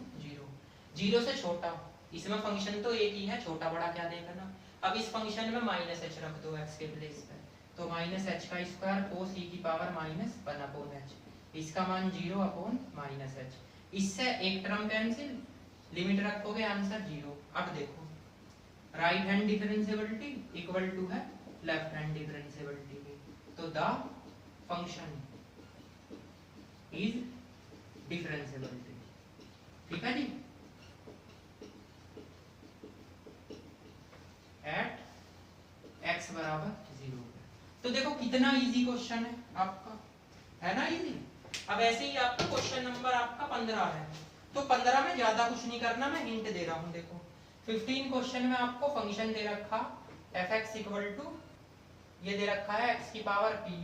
0 से छोटा, इसमें फंक्शन तो एक ही है, छोटा बड़ा क्या देखना। अब इस फंक्शन में माइनस h रख दो x के प्लेस पे, तो माइनस h का स्क्वायर कोस e की पावर माइनस 1/h, इसका मान 0 अपॉन माइनस h। इससे एक टर्म कैंसिल, लिमिट रखोगे आंसर 0। अब देखो right hand differentiability equal to है लेफ्ट हैंड डिफरेंशिएबिलिटी के, तो द फंक्शन इज डिफरेंशिएबिलिटी, ठीक है जी, एट x बराबर 0। तो देखो कितना इजी क्वेश्चन है आपका, है ना इजी। अब ऐसे ही आपका क्वेश्चन नंबर आपका 15 है, तो 15 में ज्यादा कुछ नहीं करना, मैं हिंट दे रहा हूँ। देखो 15 क्वेश्चन में आपको फंक्शन दे रखा fx इक्वल टू ये दे रखा है x की पावर p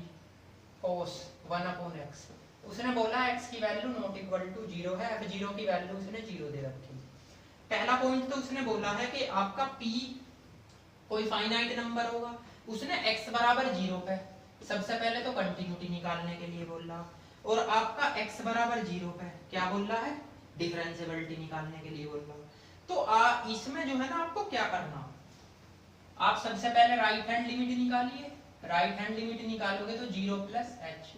cos 1/x, उसने बोला x की वैल्यू नॉट इक्वल टू 0 है, f0 की वैल्यू उसने 0 दे रखी। पहला पॉइंट तो उसने बोला है कि आपका p कोई फाइनाइट नंबर होगा, उसने x बराबर 0 पे सबसे पहले तो कंटिन्यूटी निकालने के लिए बोल रहा, और आपका x बराबर 0 पे क्या बोल रहा है डिफरेंशिएबिलिटी निकालने के लिए बोल रहा। तो इसमें जो है ना आपको क्या करना, आप सबसे पहले राइट हैंड लिमिट निकालिए, राइट हैंड लिमिट निकालोगे तो 0 प्लस h,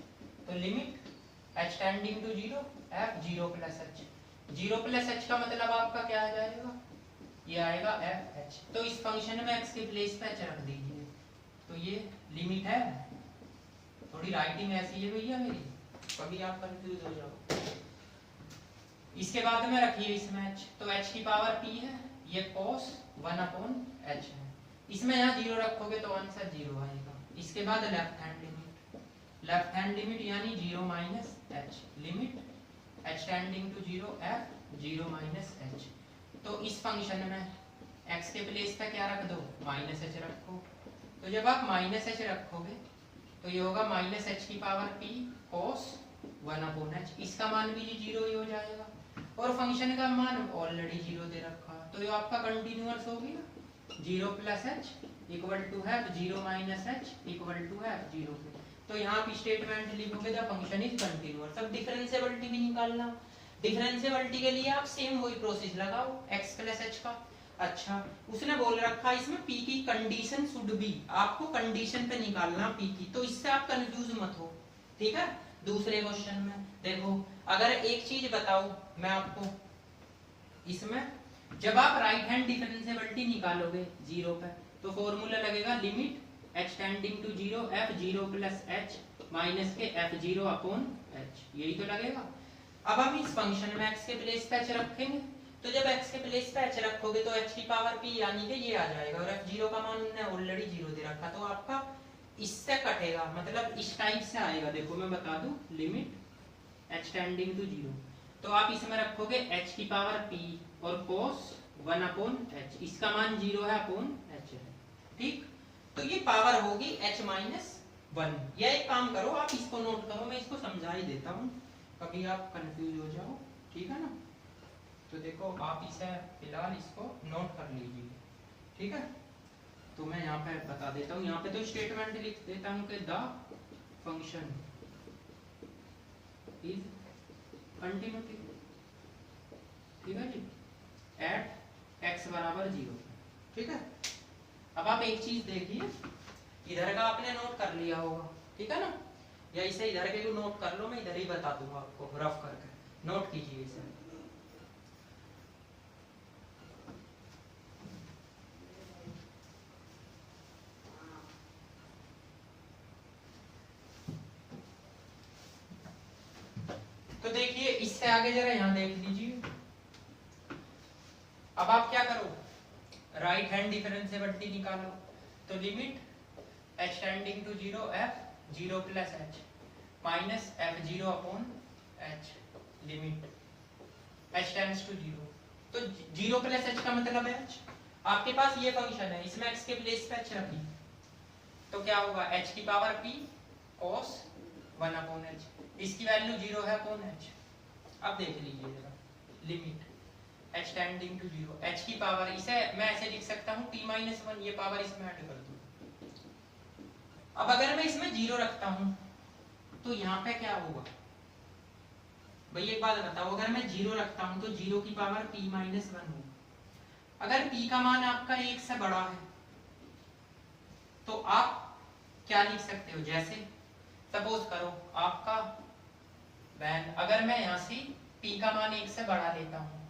तो limit h tending to 0 f0 plus h, 0 plus h का मतलब आपका क्या आ जाएगा, ये आएगा fh। तो इस फंक्शन में x के प्लेस पे h रख दीजिए, तो ये लिमिट है। थोड़ी राइटिंग ऐसी है भैया मेरी, कभी आप कंफ्यूज हो जाओ। इसके बाद में रखिए इसमें h, तो h की पावर p है, ये cos 1/h है, इसमें यहाँ 0 रखोगे तो आंसर 0 आएगा। इसके बाद left hand limit, left hand limit यानी 0 minus h limit h tending to 0 f0 minus h। तो इस फंक्शन में x के प्लेस पे क्या रख दो माइनस h रखो, तो जब आप माइनस h रखोगे तो ये होगा माइनस h की पावर p cos 1/h, इसका मान भी 0 ही हो जाएगा, और फंक्शन का मान ऑलरेडी 0 दे रखा, तो ये आपका कंटिन्यूअस हो गया। 0 प्लस h इक्वल टू है 0 माइनस h इक्वल टू है 0। तो यहाँ पे स्टेटमेंट लिखोगे द फंक्शन इज कंटिन्यूअस। अब डिफरेंशिएबिलिटी भी निकालना, डिफरेंशिएबिलिटी के लिए आप सेम वही प्रोसेस लगाओ x प्लस h का। अच्छा उसने बोल रखा इसमें p की कंडीशन शुड बी, आपको कंडीशन पे निकालना p की, तो इससे आप कंफ्यूज मत हो, ठीक है। दूसरे क्वेश्चन में देखो, अगर एक चीज बताऊं मैं आपको, इसमें जब आप राइट हैंड डिफरेंशिएबिलिटी निकालोगे 0 पे तो फॉर्मूला लगेगा limit h tending to 0 f0 plus h minus के f0 अपॉन h, यही तो लगेगा। अब हम इस फंक्शन में x के प्लेस पे h रखेंगे, तो जब x के प्लेस पे h रखोगे तो h की पावर p यानी कि ये आ जाएगा, और f0 का मान हमने ऑलरेडी 0 दे रखा, तो आपका इससे कटेगा, मतलब इस टाइप से आएगा। देखो मैं बता दूं लिमिट h टेंडिंग टू 0, तो आप इसमें रखोगे h की पावर p और cos 1/h, इसका मान 0 है अपॉन h है, ठीक। तो ये पावर होगी h माइनस 1। या एक काम करो आप इसको नोट करो, मैं इसको समझा ही देता हूँ, कभी आप कंफ्यूज हो जाओ, ठीक है ना। तो देखो आप इसे फिलहाल इसको नोट कर लीजिए, ठीक है। तो मैं यहाँ पे बता देता हूँ, यहाँ पे तो स्टेटमेंट लिख देता हूँ कि द फंक्शन इज कंटिन्यूटी, ठीक है जी, एट एक्स बराबर 0। ठीक है, अब आप एक चीज देखिए, इधर का आपने नोट कर लिया होगा, ठीक है ना, या इसे इधर के को नोट कर लो, मैं इधर ही बता दूंगा आपको रफ करके, नोट कीजिए इसे। तो देखिए इससे आगे जरा यहाँ देख लीजिए, अब आप क्या करो, राइट हैंड डिफरेंशिएबिलिटी निकालो। तो limit h tending to 0 f 0 plus h minus f 0 upon h, limit h tends to 0। तो 0 प्लस h का मतलब है h, आपके पास ये फंक्शन है, इसमें x के प्लेस पे h रखी, तो क्या होगा h की power p cos 1 upon h, इसकी वैल्यू 0 है अपॉन h। अब देख लीजिए जरा, limit h tending to 0, h की पावर, इसे मैं ऐसे लिख सकता हूँ t माइनस 1, ये पावर इसमें ऐड कर दूँ। अब अगर मैं इसमें 0 रखता हूँ तो यहाँ पे क्या होगा भाई, एक बात बताओ, अगर मैं 0 रखता हूँ तो 0 की पावर p माइनस 1 होगा। अगर p का मान आपका 1 से बड़ा है तो आप क्या लिख सकते हो, जैसे सपोज करो आपका वैन, अगर मैं यहाँ से p का मान 1 से बड़ा लेता हूँ,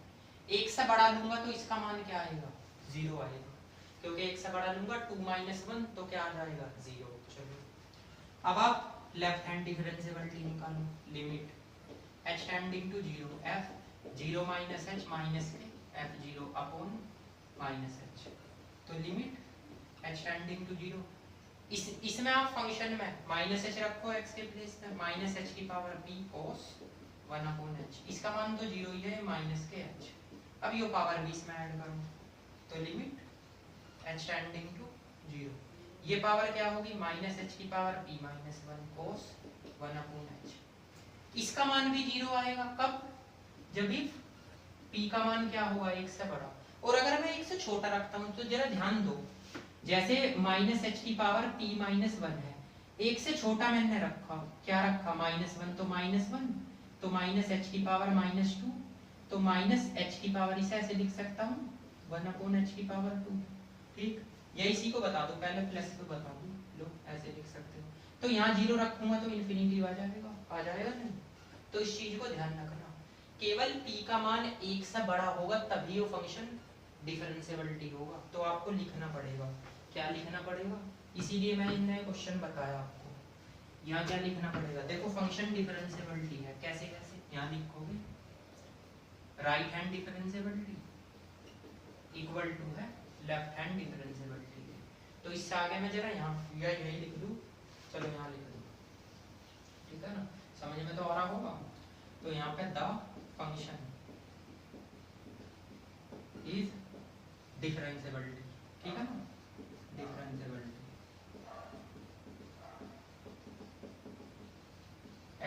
1 से बड़ा लूंगा तो इसका मान क्या आएगा, 0 आएगा, क्योंकि 1 से बड़ा लूंगा 2 माइनस 1 तो क्या आ जाएगा, 0। चलो अब आप लेफ्ट हैंड डिफरेंशिएबिलिटी निकालो, limit h tending to 0 f 0 minus h minus के f 0 अपॉन माइनस h, तो लिमिट h टेंडिंग टू 0, इसमें आप फंक्शन में माइनस h रखो x के प्लेस पे, माइनस h की power p cos 1 upon h, इसका मान तो 0 ही है, माइनस के h। अब ये पावर भी इसमें ऐड करूं, तो लिमिट h टेंडिंग टू 0, ये पावर क्या होगी, माइनस h की power p minus 1 cos 1 upon h, इसका मान भी 0 आएगा, कब, जब भी p का मान क्या होगा, 1 से बड़ा। और अगर मैं 1 से छोटा रखता हूं तो जरा ध्यान दो, जैसे माइनस h की पावर p माइनस 1 है, 1 से छोटा मैंने रखा, क्या रखा, माइनस 1, तो माइनस 1, तो माइनस h की पावर माइनस 2, तो माइनस h की पावर इसे ऐसे लिख सकता हूँ 1 अपॉन h की पावर 2, ठीक, या इसी को बता दो, पहले प्लस को बता दो, लो ऐसे लिख सकते हो। तो यहाँ 0 रखूंगा तो इन्फिनिटी आ जाएगा नहीं, तो इस चीज को ध्यान रखना, केवल p का मान 1 से बड़ा होगा तभी वो फंक्शन डिफरेंशिएबिलिटी होगा, तो आपको लिखना पड़ेगा, क्या लिखना पड़ेगा, इसीलिए मैं इन्हें क्वेश्चन बताया आपको, यहाँ क्या लिखना पड़ेगा, देखो फंक्शन डिफरेंशिएबिलिटी है, कैसे कैसे यहाँ लिखोगे, right hand differentiability equal to है लेफ्ट हैंड डिफरेंशिएबिलिटी, तो इससे आगे मैं जरा यहाँ यही लिख दूँ, चलो यहाँ लिख दूँ, ठीक है ना, समझ में तो आ रहा होगा। तो यहाँ पे द फंक्शन इज डिफरेंशिएबिलिटी, ठीक है ना, डिफरेंशिएबिलिटी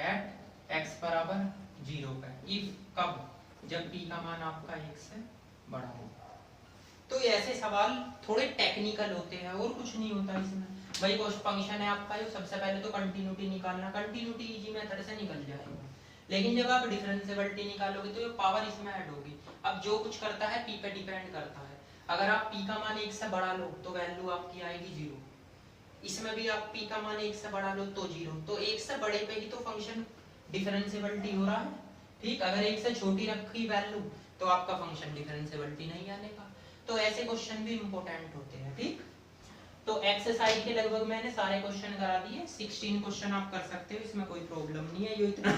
एट x बराबर 0 पे, इफ, कब, जब p का मान आपका 1 से बड़ा हो। तो ऐसे सवाल थोड़े टेक्निकल होते हैं और कुछ नहीं होता इसमें, भाई कुछ फंक्शन है आपका, जो सबसे पहले तो कंटिन्यूटी निकालना, कंटिन्यूटी इजी मेथड से निकल जाएगा, लेकिन जब आप डिफरेंशिएबिलिटी निकालोगे तो ये पावर इसमें ऐड होगी। अब जो कुछ करता है p पे डिपेंड करता है, अगर आप p का मान 1 से बड़ा लो तो वैल्यू आपकी आएगी 0, इसमें भी आप p का मान 1 से बड़ा लो तो 0, तो 1 से बड़े पे ही तो फंक्शन डिफरेंशिएबिलिटी हो रहा है, ठीक, अगर 1 से छोटी रखी वैल्यू तो आपका फंक्शन डिफरेंशिएबिलिटी नहीं आने का। तो ऐसे क्वेश्चन भी इंपॉर्टेंट होते हैं, ठीक। तो एक्सरसाइज के लगभग मैंने सारे क्वेश्चन करा दिए, 16 क्वेश्चन आप कर सकते हो, इसमें कोई प्रॉब्लम नहीं है, ये इतना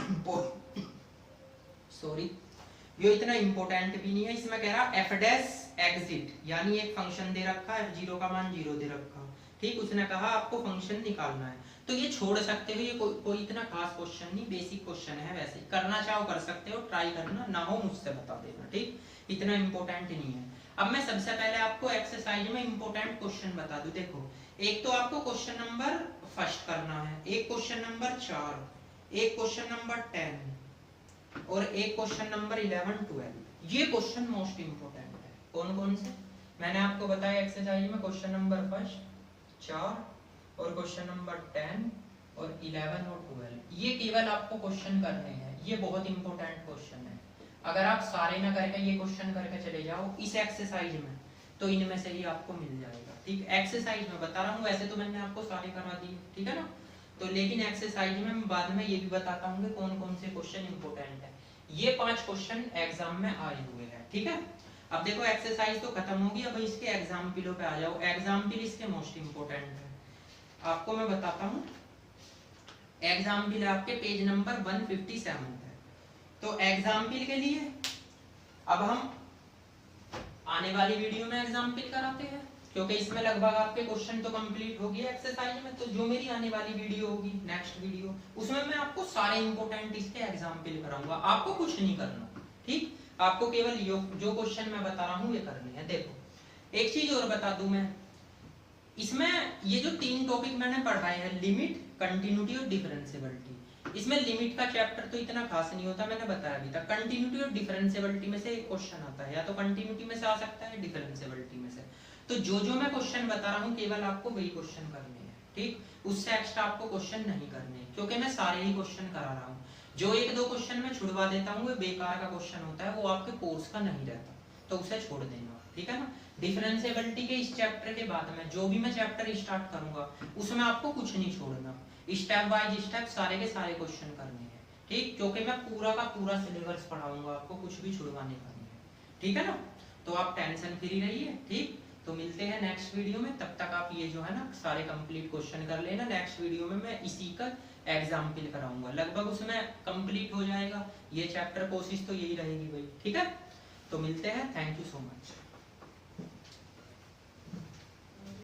ये इतना इंपॉर्टेंट भी नहीं है। इसमें कह रहा एफ डैश एग्जिट, यानी एक फंक्शन दे रखा है, f0 का मान 0 दे रखा, ठीक, उसने कहा आपको फंक्शन निकालना है, तो ये छोड़ सकते हो, ये कोई इतना खास क्वेश्चन नहीं, बेसिक क्वेश्चन है, वैसे करना चाहो कर सकते हो, ट्राई करना, ना हो मुझसे बता देना, ठीक, इतना इंपॉर्टेंट नहीं है। अब मैं सबसे पहले आपको एक्सरसाइज में इंपॉर्टेंट क्वेश्चन बता दूं, देखो एक तो आपको क्वेश्चन नंबर फर्स्ट करना है, एक क्वेश्चन नंबर 4, एक क्वेश्चन नंबर 10 और एक क्वेश्चन नंबर 11, 12, ये क्वेश्चन मोस्ट इंपोर्टेंट है। कौन कौन से मैंने आपको बताया एक्सरसाइज में, क्वेश्चन नंबर फर्स्ट 4 और क्वेश्चन नंबर 10 और 11 और 12 ये केवल आपको क्वेश्चन करने हैं, ये बहुत इंपॉर्टेंट क्वेश्चन है। अगर आप सारे ना करके ये क्वेश्चन करके चले जाओ इस एक्सरसाइज में तो इनमें से ही आपको मिल जाएगा। ठीक, एक्सरसाइज में बता रहा हूँ, वैसे तो मैंने आपको सारे करा दिए, ठीक है ना, तो लेकिन एक्सरसाइज में मैं बाद में ये भी बताता हूँ कि कौन कौन से क्वेश्चन इंपॉर्टेंट है। ये 5 क्वेश्चन एग्जाम में आए हुए हैं, ठीक है। अब देखो एक्सरसाइज तो खत्म होगी, अब इसके एग्जाम्पलों पे आ जाओ। एग्जाम्पल इसके मोस्ट इंपोर्टेंट है, आपको मैं बताता हूँ। एग्जाम्पल आपके पेज नंबर 157 है। तो एग्जाम्पल के लिए अब हम आने वाली वीडियो में एग्जाम्पल कराते हैं, क्योंकि इसमें लगभग आपके क्वेश्चन तो कंप्लीट हो गए एक्सरसाइज में। तो जो मेरी आने वाली वीडियो होगी, नेक्स्ट वीडियो, उसमें मैं आपको सारे इंपॉर्टेंट इसके एग्जाम्पल कराऊंगा। आपको कुछ नहीं करना, ठीक, आपको केवल जो क्वेश्चन मैं बता रहा हूँ ये करने हैं। देखो एक चीज और बता दूं मैं, इसमें ये जो 3 टॉपिक मैंने पढ़ाए हैं, लिमिट, कंटिन्यूटी और डिफरेंशियबिलिटी, इसमें लिमिट का चैप्टर तो इतना खास नहीं होता, मैंने बताया अभी तक। कंटिन्यूटी और डिफरेंशियबिलिटी में से एक क्वेश्चन आता है, या तो कंटिन्यूटी में से आ सकता है, डिफरेंशियबिलिटी में से। तो जो मैं क्वेश्चन बता रहा हूँ केवल आपको वही क्वेश्चन करने हैं, ठीक, उससे एक्स्ट्रा आपको क्वेश्चन नहीं करने, क्योंकि मैं सारे ही क्वेश्चन करा रहा हूँ। जो 1-2 क्वेश्चन मैं छुड़वा देता हूँ वो बेकार का क्वेश्चन होता है, वो आपके कोर्स का नहीं रहता, तो उसे छोड़ देना, ठीक है ना। डिफरेंशियबिलिटी के इस चैप्टर के बाद में जो भी मैं चैप्टर स्टार्ट करूंगा उसमें आपको कुछ नहीं छोड़ना, स्टेप बाय स्टेप सारे के सारे क्वेश्चन करने हैं, ठीक, क्योंकि मैं पूरा का पूरा सिलेबस पढ़ाऊंगा, आपको कुछ भी छुड़वाने का नहीं है, ठीक है ना। तो आप टेंशन फ्री रहिए, ठीक। तो मिलते हैं नेक्स्ट वीडियो में, तब तक आप ये जो है ना सारे कंप्लीट क्वेश्चन कर लेना। नेक्स्ट वीडियो में मैं इसी का एग्जाम्पल कराऊंगा, लगभग उसमें कंप्लीट हो जाएगा ये चैप्टर, कोशिश तो यही रहेगी भाई, ठीक है। तो मिलते हैं, थैंक यू सो मच।